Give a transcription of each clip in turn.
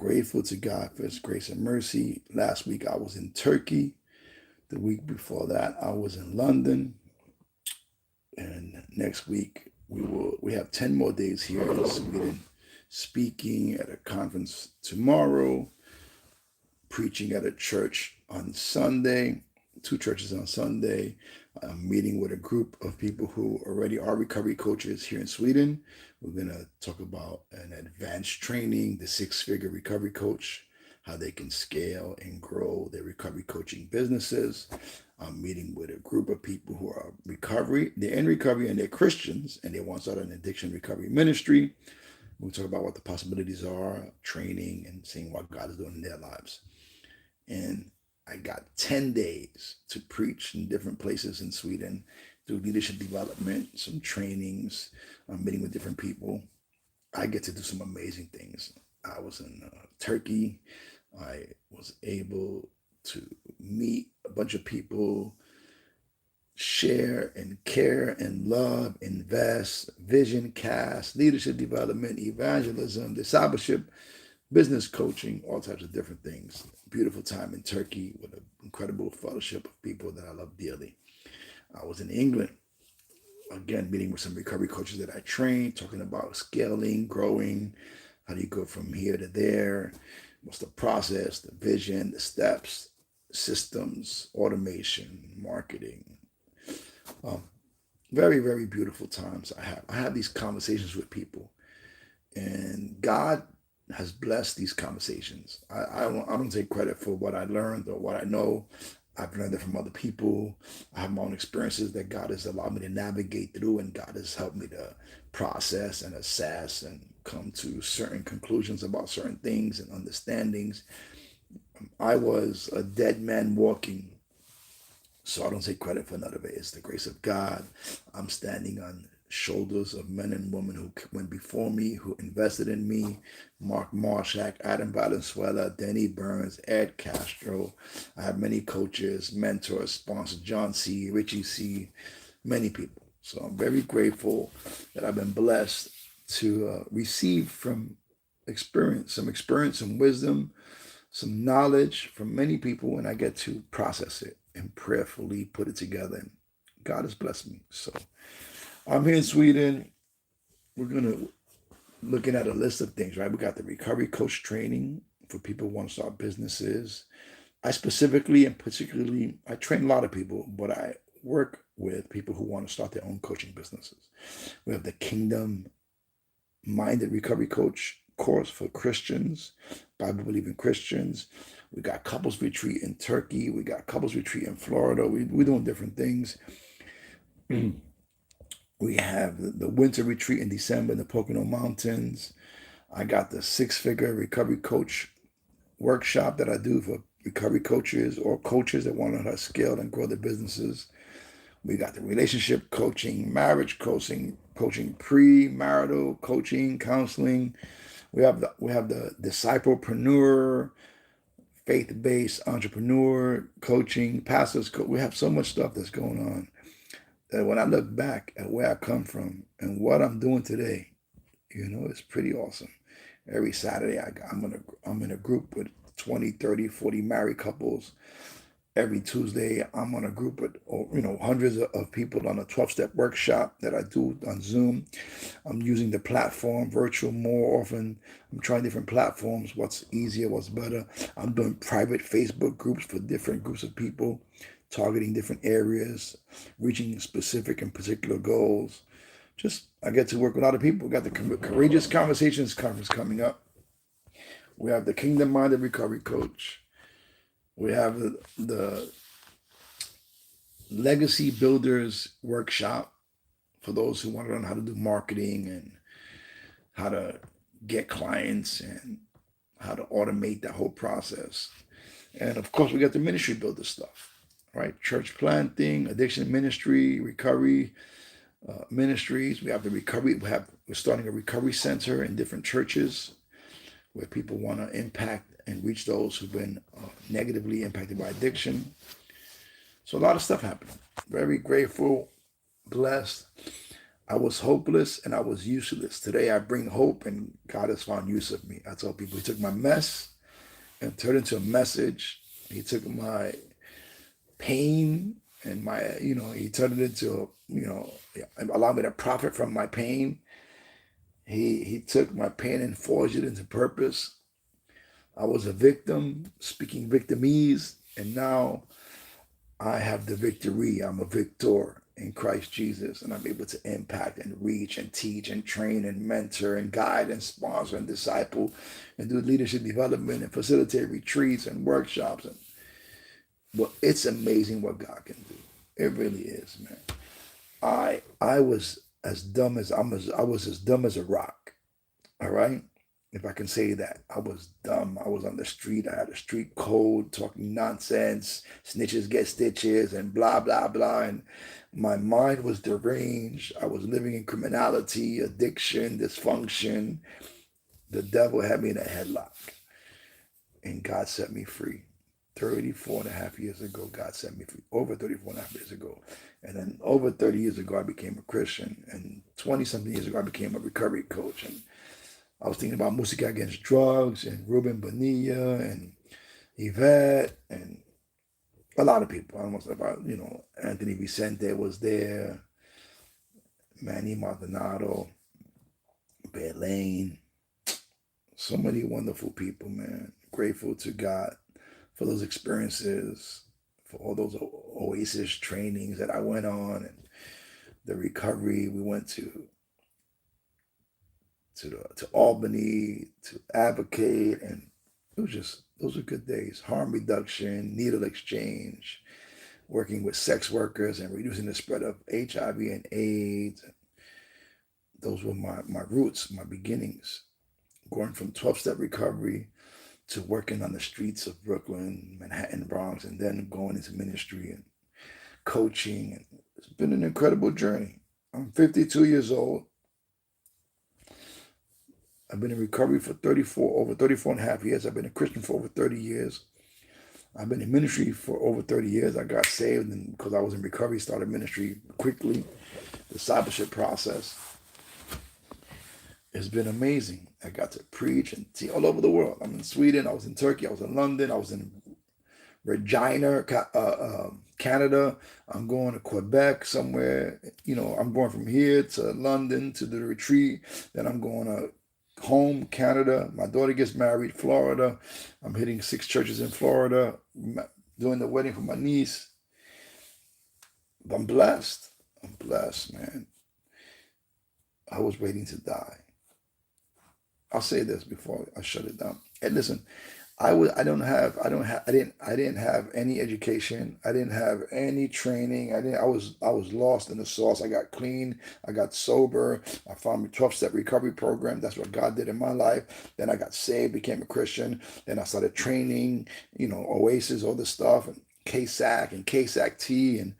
Grateful to God for His grace and mercy. Last week I was in Turkey. The week before that I was in London. And next week we have 10 more days here in Sweden, speaking at a conference tomorrow, preaching at a church on Sunday, two churches on Sunday. I'm meeting with a group of people who already are recovery coaches here in Sweden. We're going to talk about an advanced training, the six-figure recovery coach, how they can scale and grow their recovery coaching businesses. I'm meeting with a group of people who are they're in recovery and they're Christians and they want to start an addiction recovery ministry. We'll talk about what the possibilities are, training, and seeing what God is doing in their lives. And I got 10 days to preach in different places in Sweden, do leadership development, some trainings. I'm meeting with different people. I get to do some amazing things. I was in Turkey. I was able to meet a bunch of people, share and care and love, invest, vision cast, leadership development, evangelism, discipleship, business coaching, all types of different things. Beautiful time in Turkey with an incredible fellowship of people that I love dearly. I was in England, again, meeting with some recovery coaches that I trained, talking about scaling, growing, how do you go from here to there, what's the process, the vision, the steps, systems, automation, marketing. Very, very beautiful times I have. I have these conversations with people, and God has blessed these conversations. I don't take credit for what I learned or what I know. I've learned it from other people. I have my own experiences that God has allowed me to navigate through, and God has helped me to process and assess and come to certain conclusions about certain things and understandings. I was a dead man walking, so I don't take credit for none of it. It's the grace of God. I'm standing on shoulders of men and women who went before me, who invested in me. Mark Marshak, Adam Valenzuela, Denny Burns, Ed Castro. I have many coaches, mentors, sponsors, John C., Richie C., many people. So I'm very grateful that I've been blessed to receive from experience, some wisdom, some knowledge from many people, and I get to process it and prayerfully put it together. And God has blessed me. So I'm here in Sweden. We're gonna looking at a list of things, right? We got the recovery coach training for people who want to start businesses. I specifically and particularly I train a lot of people, but I work with people who want to start their own coaching businesses. We have the Kingdom Minded Recovery Coach course for Christians, Bible believing Christians. We got couples retreat in Turkey. We got couples retreat in Florida. We're doing different things. We have the winter retreat in December in the Pocono Mountains. I got the six-figure recovery coach workshop that I do for recovery coaches or coaches that want to scale and grow their businesses. We got the relationship coaching, marriage coaching, pre-marital coaching, counseling. We have the disciplepreneur, faith-based entrepreneur coaching, pastors. We have so much stuff that's going on that when I look back at where I come from and what I'm doing today, it's pretty awesome. Every Saturday, I'm in a group with 20, 30, 40 married couples. Every Tuesday, I'm on a group with hundreds of people on a 12-step workshop that I do on Zoom. I'm using the platform virtual more often. I'm trying different platforms, what's easier, what's better. I'm doing private Facebook groups for different groups of people, targeting different areas, reaching specific and particular goals. I get to work with a lot of people. We got the Courageous Conversations Conference coming up. We have the Kingdom Minded Recovery Coach. We have the Legacy Builders Workshop for those who want to learn how to do marketing and how to get clients and how to automate that whole process. And of course, we got the Ministry Builder stuff, right? Church planting, addiction ministry, recovery ministries. We have the recovery. We're starting a recovery center in different churches where people want to impact and reach those who've been negatively impacted by addiction. So a lot of stuff happening. Very grateful, blessed. I was hopeless and I was useless. Today I bring hope and God has found use of me. I tell people he took my mess and turned it into a message. He took my pain and my, he turned it into, allowed me to profit from my pain. He took my pain and forged it into purpose. I was a victim, speaking victimese, and now I have the victory. I'm a victor in Christ Jesus, and I'm able to impact and reach and teach and train and mentor and guide and sponsor and disciple and do leadership development and facilitate retreats and workshops. And well, it's amazing what God can do. It really is, man. I was as dumb as I was as dumb as a rock. All right. If I can say that, I was dumb. I was on the street. I had a street code, talking nonsense. Snitches get stitches, and blah blah blah. And my mind was deranged. I was living in criminality, addiction, dysfunction. The devil had me in a headlock, and God set me free. 34 and a half years ago, God set me free. Over 34 and a half years ago. And then over 30 years ago, I became a Christian. And 20 something years ago, I became a recovery coach. And I was thinking about Musica Against Drugs and Ruben Bonilla and Yvette and a lot of people. I almost about, Anthony Vicente was there, Manny Maldonado, Bear Lane. So many wonderful people, man. Grateful to God for those experiences, for all those Oasis trainings that I went on and the recovery. We went to Albany to advocate, and it was just those were good days. Harm reduction, needle exchange, working with sex workers and reducing the spread of HIV and AIDS. Those were my roots, my beginnings, going from 12-step recovery to working on the streets of Brooklyn, Manhattan, Bronx, and then going into ministry and coaching. And it's been an incredible journey. I'm 52 years old. I've been in recovery for over 34 and a half years. I've been a Christian for over 30 years. I've been in ministry for over 30 years. I got saved, and because I was in recovery, started ministry quickly. The discipleship process has been amazing. I got to preach and see all over the world. I'm in Sweden. I was in Turkey. I was in London. I was in Regina, Canada. I'm going to Quebec somewhere. I'm going from here to London to the retreat. Then I'm going to home, Canada. My daughter gets married, Florida. I'm hitting 6 churches in Florida, doing the wedding for my niece. I'm blessed. I'm blessed, man. I was waiting to die. I'll say this before I shut it down. And listen, I didn't have any education. I didn't have any training. I was lost in the sauce. I got clean. I got sober. I found my 12-step recovery program. That's what God did in my life. Then I got saved, became a Christian. Then I started training, Oasis, all this stuff, and KSAC and KSAC-T, and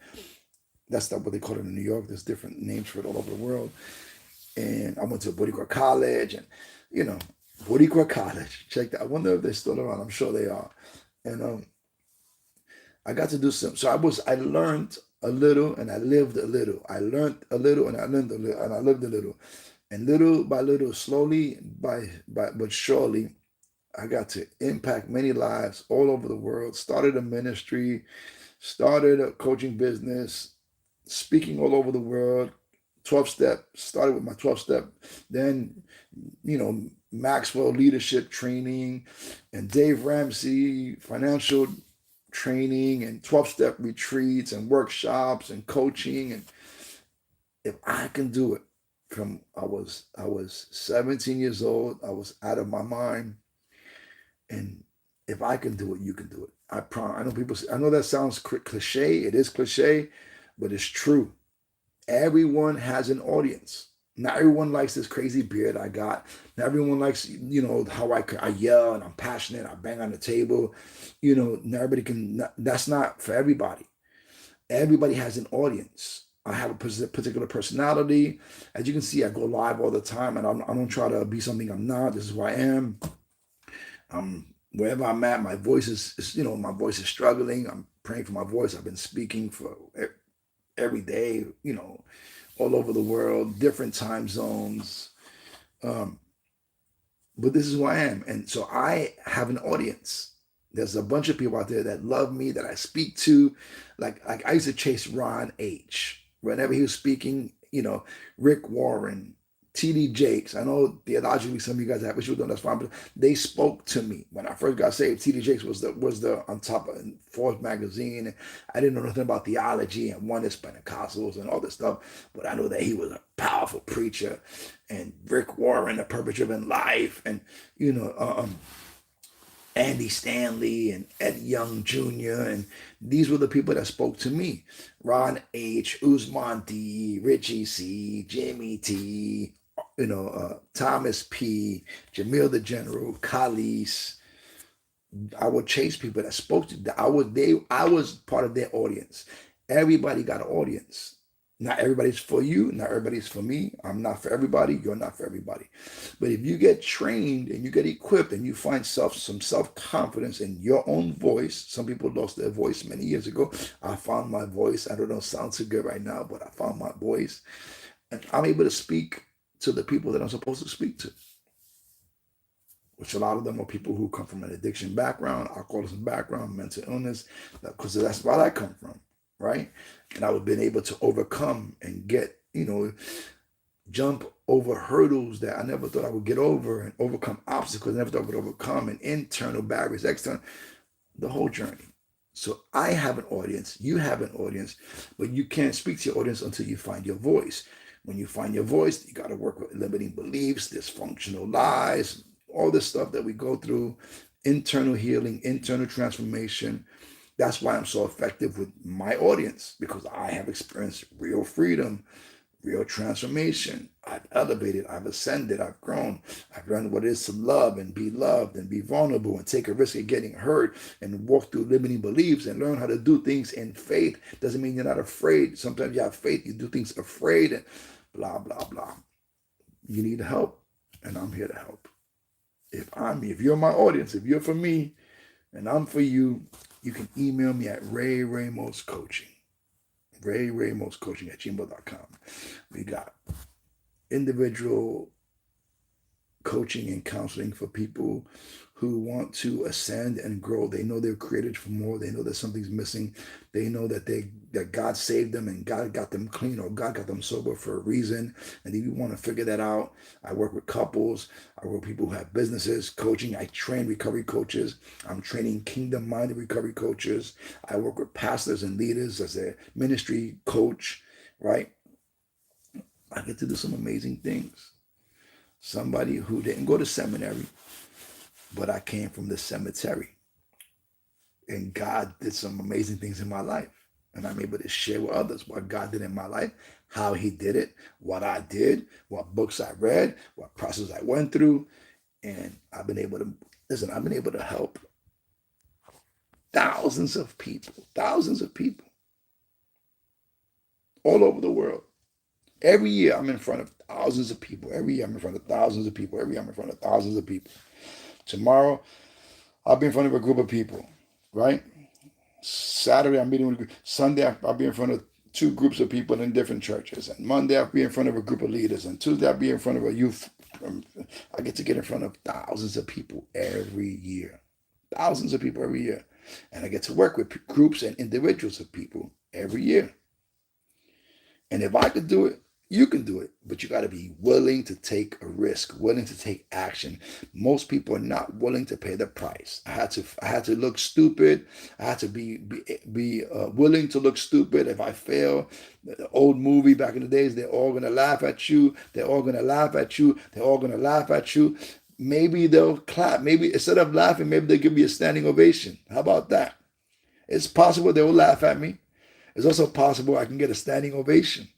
that's not what they call it in New York. There's different names for it all over the world. And I went to Boricua College, and Boricua College. Check that. I wonder if they're still around. I'm sure they are. And I got to do some. So I learned a little and I lived a little. I learned a little and I learned a little and I lived a little. And little by little, slowly but surely, I got to impact many lives all over the world. Started a ministry, started a coaching business, speaking all over the world. 12-step, started with my 12-step, then, Maxwell leadership training and Dave Ramsey financial training and 12-step retreats and workshops and coaching. And if I can do it I was 17 years old, I was out of my mind. And if I can do it, you can do it. I promise. I know people say, I know that sounds cliche. It is cliche, but it's true. Everyone has an audience. Not everyone likes this crazy beard I got. Not everyone likes, how I yell and I'm passionate. I bang on the table. Not everybody can. That's not for everybody. Everybody has an audience. I have a particular personality. As you can see, I go live all the time, and I don't try to be something I'm not. This is who I am. Wherever I'm at, my voice is my voice is struggling. I'm praying for my voice. I've been speaking for every day, all over the world, different time zones. Um, but this is who I am. And so I have an audience. There's a bunch of people out there that love me, that I speak to. Like I used to chase Ron H. Whenever he was speaking, Rick Warren, TD Jakes. I know theologically some of you guys have issues with them, that's fine, but they spoke to me. When I first got saved, TD Jakes was the on top of Forbes magazine. I didn't know nothing about theology and oneness Pentecostals and all this stuff, but I know that he was a powerful preacher. And Rick Warren, the purpose-driven life, and Andy Stanley and Ed Young Jr. And these were the people that spoke to me. Ron H, Usman D, Richie C, Jamie T, Thomas P, Jamil the General, Khalees. I would chase people that spoke to. I was part of their audience. Everybody got an audience. Not everybody's for you. Not everybody's for me. I'm not for everybody. You're not for everybody. But if you get trained and you get equipped and you find some self-confidence in your own voice, some people lost their voice many years ago. I found my voice. I don't know, it sounds so good right now, but I found my voice. And I'm able to speak to the people that I'm supposed to speak to, which a lot of them are people who come from an addiction background, alcoholism background, mental illness, because that's where I come from, right? And I would have been able to overcome and get, jump over hurdles that I never thought I would get over, and overcome obstacles I never thought I would overcome, and internal barriers, external, the whole journey. So I have an audience, you have an audience, but you can't speak to your audience until you find your voice. When you find your voice, you got to work with limiting beliefs, dysfunctional lies, all this stuff that we go through, internal healing, internal transformation. That's why I'm so effective with my audience, because I have experienced real freedom, real transformation. I've elevated, I've ascended, I've grown. I've learned what it is to love and be loved and be vulnerable and take a risk of getting hurt and walk through limiting beliefs and learn how to do things in faith. Doesn't mean you're not afraid. Sometimes you have faith, you do things afraid and blah, blah, blah. You need help, and I'm here to help. If you're my audience, if you're for me and I'm for you, you can email me at Ramos Coaching. RayRamosCoaching@gmail.com. We got individual coaching and counseling for people who want to ascend and grow. They know they're created for more. They know that something's missing. They know that God saved them and God got them clean, or God got them sober for a reason. And if you want to figure that out, I work with couples. I work with people who have businesses, coaching. I train recovery coaches. I'm training kingdom-minded recovery coaches. I work with pastors and leaders as a ministry coach, right? I get to do some amazing things. Somebody who didn't go to seminary, but I came from the cemetery. And God did some amazing things in my life. And I'm able to share with others what God did in my life, how he did it, what I did, what books I read, what process I went through. And I've been able to help thousands of people all over the world. Every year I'm in front of thousands of people. Every year I'm in front of thousands of people. Every year I'm in front of thousands of people. Tomorrow, I'll be in front of a group of people, right? Saturday, I'm meeting with a group. Sunday, I'll be in front of two groups of people in different churches. And Monday, I'll be in front of a group of leaders. And Tuesday, I'll be in front of a youth. I get to get in front of thousands of people every year. Thousands of people every year. And I get to work with groups and individuals of people every year. And if I could do it, you can do it, but you got to be willing to take a risk, willing to take action. Most people are not willing to pay the price. I had to look stupid. I had to be willing to look stupid. If I fail, the old movie back in the days, they're all gonna laugh at you. They're all gonna laugh at you. They're all gonna laugh at you. Maybe they'll clap. Maybe instead of laughing, maybe they'll give me a standing ovation. How about that? It's possible they will laugh at me. It's also possible I can get a standing ovation.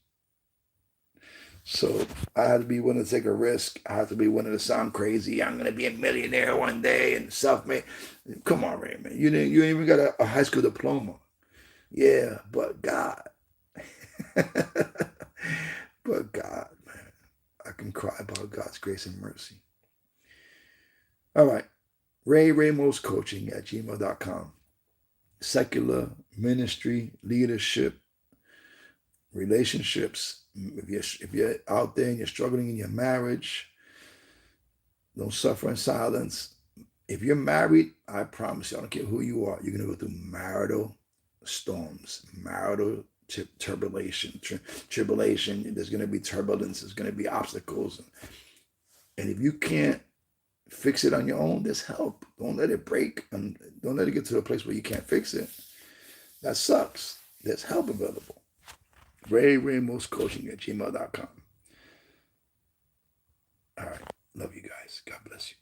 So I had to be willing to take a risk. I had to be willing to sound crazy. I'm going to be a millionaire one day and self-made. Come on, Raymond. You ain't even got a high school diploma. Yeah, but God. But God, man. I can cry about God's grace and mercy. All right. RayRamosCoaching@gmail.com. Secular ministry, leadership, relationships, If you're out there and you're struggling in your marriage, don't suffer in silence. If you're married, I promise you, I don't care who you are, you're gonna go through marital storms, marital tribulation. There's gonna be turbulence. There's gonna be obstacles, and if you can't fix it on your own, there's help. Don't let it break, and don't let it get to a place where you can't fix it. That sucks. There's help available. Ramos Coaching at gmail.com. All right. Love you guys. God bless you.